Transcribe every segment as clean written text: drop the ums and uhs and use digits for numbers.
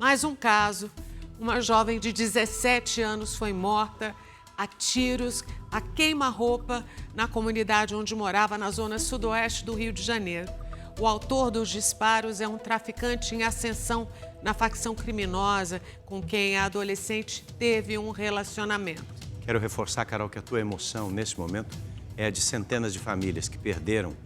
Mais um caso, uma jovem de 17 anos foi morta a tiros, a queima-roupa, na comunidade onde morava, na zona sudoeste do Rio de Janeiro. O autor dos disparos é um traficante em ascensão na facção criminosa com quem a adolescente teve um relacionamento. Quero reforçar, Carol, que a tua emoção nesse momento é a de centenas de famílias que perderam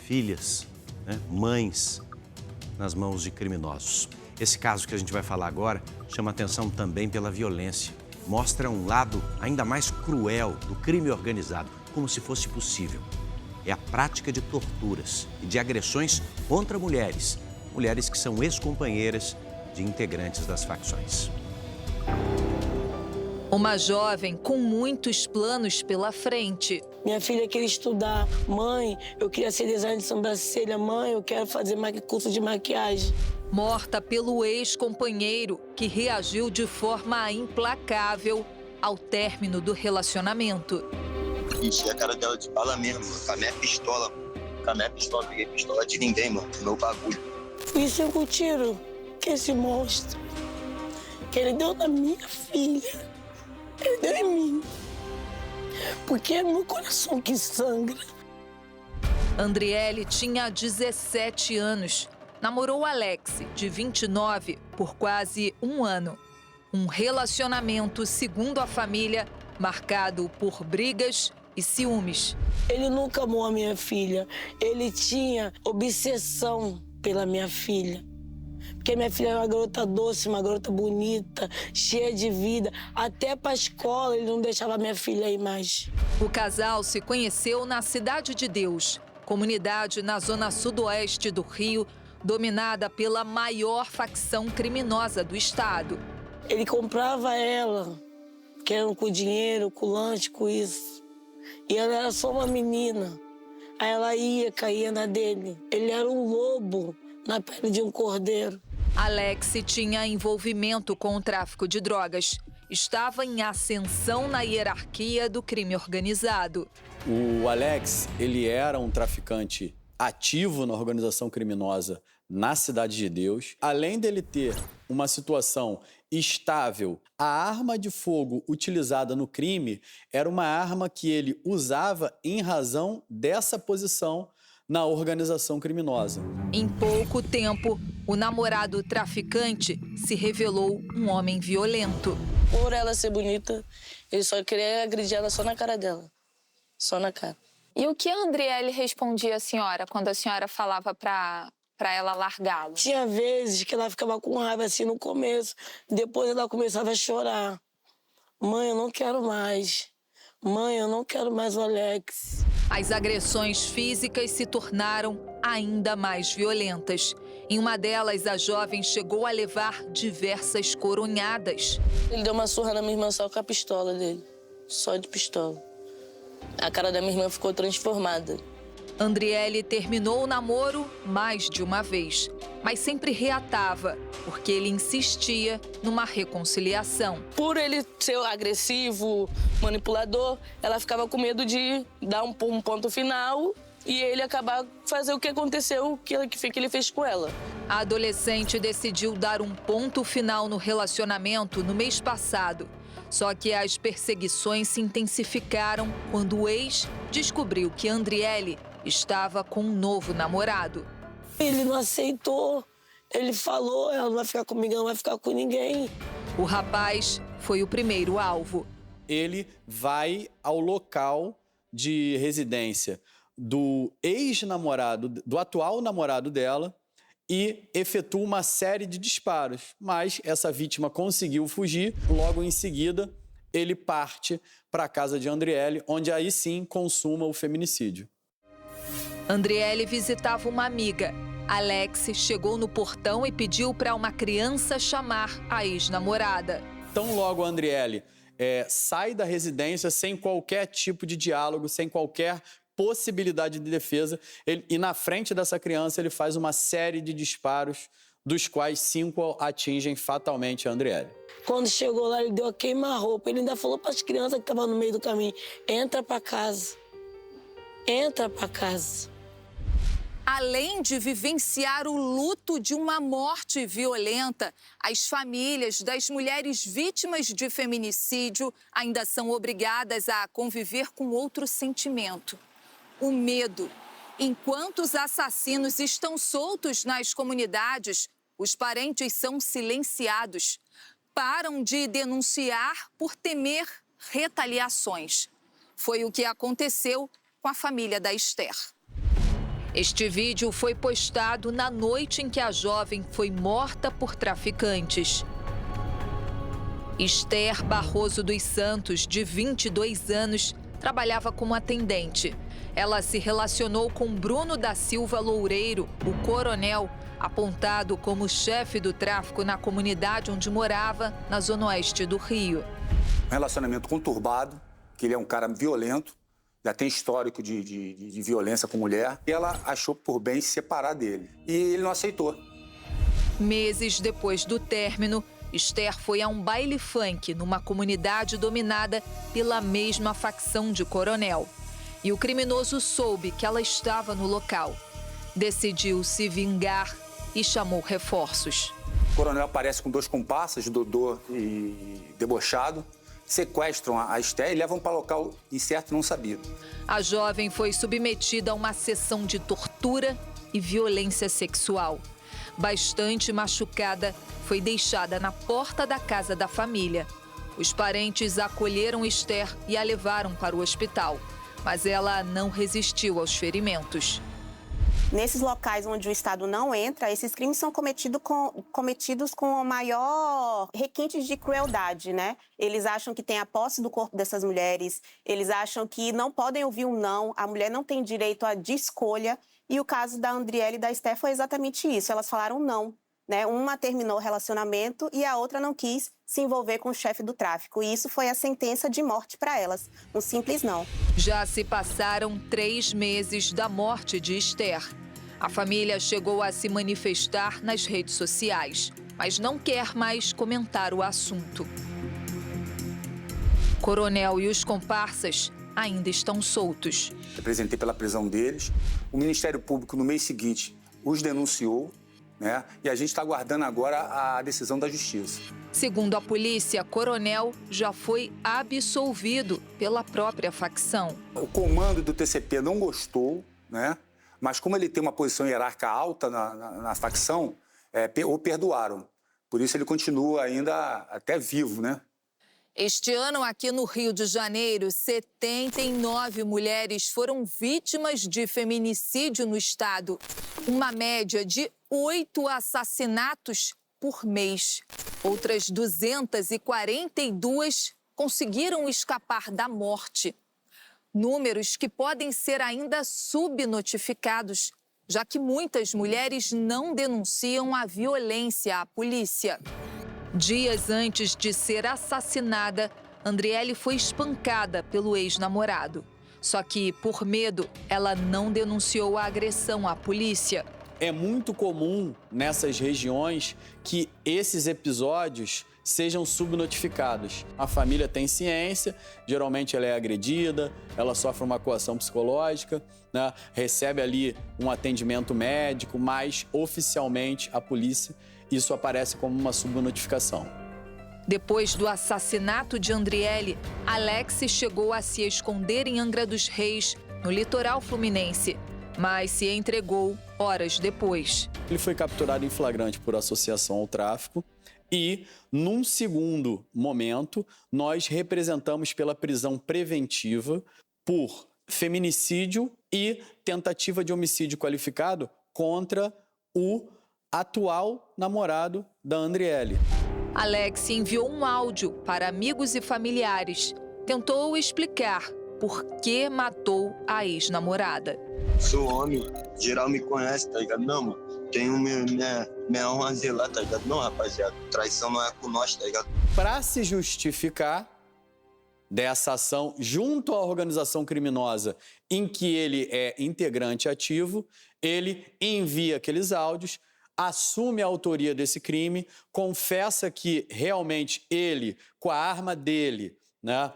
filhas, mães, nas mãos de criminosos. Esse caso que a gente vai falar agora chama atenção também pela violência. Mostra um lado ainda mais cruel do crime organizado, como se fosse possível. É a prática de torturas e de agressões contra mulheres. Mulheres que são ex-companheiras de integrantes das facções. Uma jovem com muitos planos pela frente. Minha filha queria estudar. Mãe, eu queria ser designer de sobrancelha. Mãe, eu quero fazer curso de maquiagem. Morta pelo ex-companheiro, que reagiu de forma implacável ao término do relacionamento. Enchi a cara dela de bala mesmo, com a minha pistola. Com a minha pistola, peguei pistola de ninguém, mano, meu bagulho. Fui 5 tiros que esse monstro, que ele deu na minha filha, ele deu em mim. Porque é meu coração que sangra. Andriele tinha 17 anos. Namorou Alex, de 29, por quase um ano. Um relacionamento, segundo a família, marcado por brigas e ciúmes. Ele nunca amou a minha filha. Ele tinha obsessão pela minha filha. Porque minha filha era uma garota doce, uma garota bonita, cheia de vida. Até para a escola ele não deixava minha filha ir mais. O casal se conheceu na Cidade de Deus, comunidade na zona sudoeste do Rio, dominada pela maior facção criminosa do estado. Ele comprava ela, querendo com dinheiro, com lanche, com isso. E ela era só uma menina. Aí ela caía na dele. Ele era um lobo na pele de um cordeiro. Alex tinha envolvimento com o tráfico de drogas. Estava em ascensão na hierarquia do crime organizado. O Alex, ele era um traficante ativo na organização criminosa na Cidade de Deus. Além dele ter uma situação estável, a arma de fogo utilizada no crime era uma arma que ele usava em razão dessa posição na organização criminosa. Em pouco tempo, o namorado traficante se revelou um homem violento. Por ela ser bonita, ele só queria agredir ela só na cara dela. Só na cara. E o que a Andriele respondia à senhora quando a senhora falava para ela largá-lo? Tinha vezes que ela ficava com raiva assim no começo. Depois ela começava a chorar. Mãe, eu não quero mais. Mãe, eu não quero mais o Alex. As agressões físicas se tornaram ainda mais violentas. Em uma delas, a jovem chegou a levar diversas coronhadas. Ele deu uma surra na minha irmã só com a pistola dele. Só de pistola. A cara da minha irmã ficou transformada. Andriele terminou o namoro mais de uma vez, mas sempre reatava, porque ele insistia numa reconciliação. Por ele ser agressivo, manipulador, ela ficava com medo de dar um ponto final e ele acabar fazer o que aconteceu, que ele fez com ela. A adolescente decidiu dar um ponto final no relacionamento no mês passado. Só que as perseguições se intensificaram quando o ex descobriu que Andriele estava com um novo namorado. Ele não aceitou. Ele falou, ela não vai ficar comigo, não vai ficar com ninguém. O rapaz foi o primeiro alvo. Ele vai ao local de residência do ex-namorado, do atual namorado dela, e efetua uma série de disparos. Mas essa vítima conseguiu fugir. Logo em seguida, ele parte para a casa de Andriele, onde aí sim consuma o feminicídio. Andriele visitava uma amiga. Alex chegou no portão e pediu para uma criança chamar a ex-namorada. Tão logo a Andriele sai da residência sem qualquer tipo de diálogo, sem qualquer possibilidade de defesa. E na frente dessa criança ele faz uma série de disparos, dos quais 5 atingem fatalmente a Andriele. Quando chegou lá, ele deu a queima-roupa. Ele ainda falou para as crianças que estavam no meio do caminho: entra para casa. Entra para casa. Além de vivenciar o luto de uma morte violenta, as famílias das mulheres vítimas de feminicídio ainda são obrigadas a conviver com outro sentimento: o medo. Enquanto os assassinos estão soltos nas comunidades, os parentes são silenciados. Param de denunciar por temer retaliações. Foi o que aconteceu com a família da Esther. Este vídeo foi postado na noite em que a jovem foi morta por traficantes. Esther Barroso dos Santos, de 22 anos, trabalhava como atendente. Ela se relacionou com Bruno da Silva Loureiro, o coronel, apontado como chefe do tráfico na comunidade onde morava, na zona oeste do Rio. Um relacionamento conturbado, que ele é um cara violento, já tem histórico de violência com mulher. E ela achou por bem se separar dele. E ele não aceitou. Meses depois do término, Esther foi a um baile funk numa comunidade dominada pela mesma facção de coronel. E o criminoso soube que ela estava no local. Decidiu se vingar e chamou reforços. O coronel aparece com 2 comparsas, Dodô e Debochado, sequestram a Esther e levam para local incerto e não sabido. A jovem foi submetida a uma sessão de tortura e violência sexual. Bastante machucada, foi deixada na porta da casa da família. Os parentes acolheram Esther e a levaram para o hospital, mas ela não resistiu aos ferimentos. Nesses locais onde o Estado não entra, esses crimes são cometidos com o maior requinte de crueldade, né? Eles acham que tem a posse do corpo dessas mulheres, eles acham que não podem ouvir um não, a mulher não tem direito de escolha. E o caso da Andriele e da Esther foi exatamente isso, elas falaram não, né? Uma terminou o relacionamento e a outra não quis se envolver com o chefe do tráfico. E isso foi a sentença de morte para elas, um simples não. Já se passaram 3 meses da morte de Esther. A família chegou a se manifestar nas redes sociais, mas não quer mais comentar o assunto. Coronel e os comparsas ainda estão soltos. Representei pela prisão deles. O Ministério Público, no mês seguinte, os denunciou, né? E a gente está aguardando agora a decisão da Justiça. Segundo a polícia, Coronel já foi absolvido pela própria facção. O comando do TCP não gostou, né? Mas como ele tem uma posição hierárquica alta na facção, o perdoaram. Por isso ele continua ainda até vivo, né? Este ano, aqui no Rio de Janeiro, 79 mulheres foram vítimas de feminicídio no estado. Uma média de 8 assassinatos por mês. Outras 242 conseguiram escapar da morte. Números que podem ser ainda subnotificados, já que muitas mulheres não denunciam a violência à polícia. Dias antes de ser assassinada, Andriele foi espancada pelo ex-namorado. Só que, por medo, ela não denunciou a agressão à polícia. É muito comum nessas regiões que esses episódios sejam subnotificados. A família tem ciência, geralmente ela é agredida, ela sofre uma coação psicológica, né? Recebe ali um atendimento médico, mas oficialmente a polícia, isso aparece como uma subnotificação. Depois do assassinato de Andriele, Alex chegou a se esconder em Angra dos Reis, no litoral fluminense, mas se entregou horas depois. Ele foi capturado em flagrante por associação ao tráfico e, num segundo momento, nós representamos pela prisão preventiva por feminicídio e tentativa de homicídio qualificado contra o atual namorado da Andriele. Alex enviou um áudio para amigos e familiares. Tentou explicar por que matou a ex-namorada. Sou homem, geral me conhece, tá ligado? Não, mano, tenho minha honra a zelar, tá ligado? Não, rapaziada, traição não é com nós, tá ligado? Para se justificar dessa ação junto à organização criminosa em que ele é integrante ativo, ele envia aqueles áudios, assume a autoria desse crime, confessa que realmente ele, com a arma dele, né,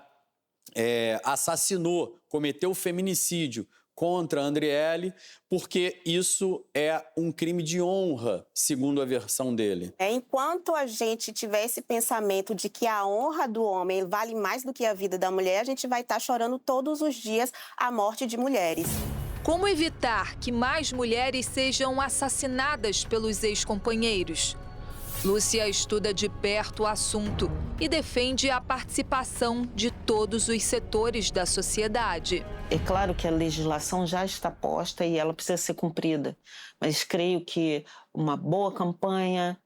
assassinou, cometeu feminicídio contra a Andriele, porque isso é um crime de honra, segundo a versão dele. Enquanto a gente tiver esse pensamento de que a honra do homem vale mais do que a vida da mulher, a gente vai estar chorando todos os dias a morte de mulheres. Como evitar que mais mulheres sejam assassinadas pelos ex-companheiros? Lúcia estuda de perto o assunto e defende a participação de todos os setores da sociedade. É claro que a legislação já está posta e ela precisa ser cumprida, mas creio que uma boa campanha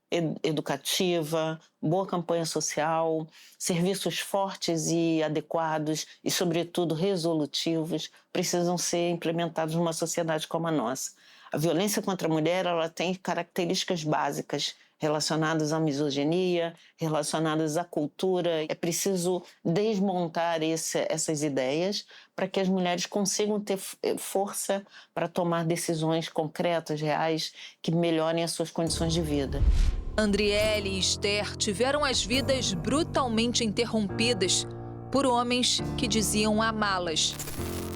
educativa, boa campanha social, serviços fortes e adequados e, sobretudo, resolutivos precisam ser implementados numa sociedade como a nossa. A violência contra a mulher ela tem características básicas relacionadas à misoginia, relacionadas à cultura. É preciso desmontar essas ideias para que as mulheres consigam ter força para tomar decisões concretas, reais, que melhorem as suas condições de vida. Andriele e Esther tiveram as vidas brutalmente interrompidas por homens que diziam amá-las.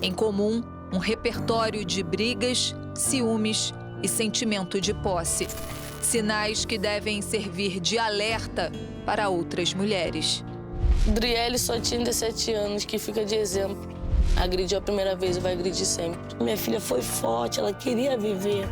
Em comum, um repertório de brigas, ciúmes e sentimento de posse. Sinais que devem servir de alerta para outras mulheres. Andriele só tinha 17 anos, que fica de exemplo. Agrediu a primeira vez e vai agredir sempre. Minha filha foi forte, ela queria viver.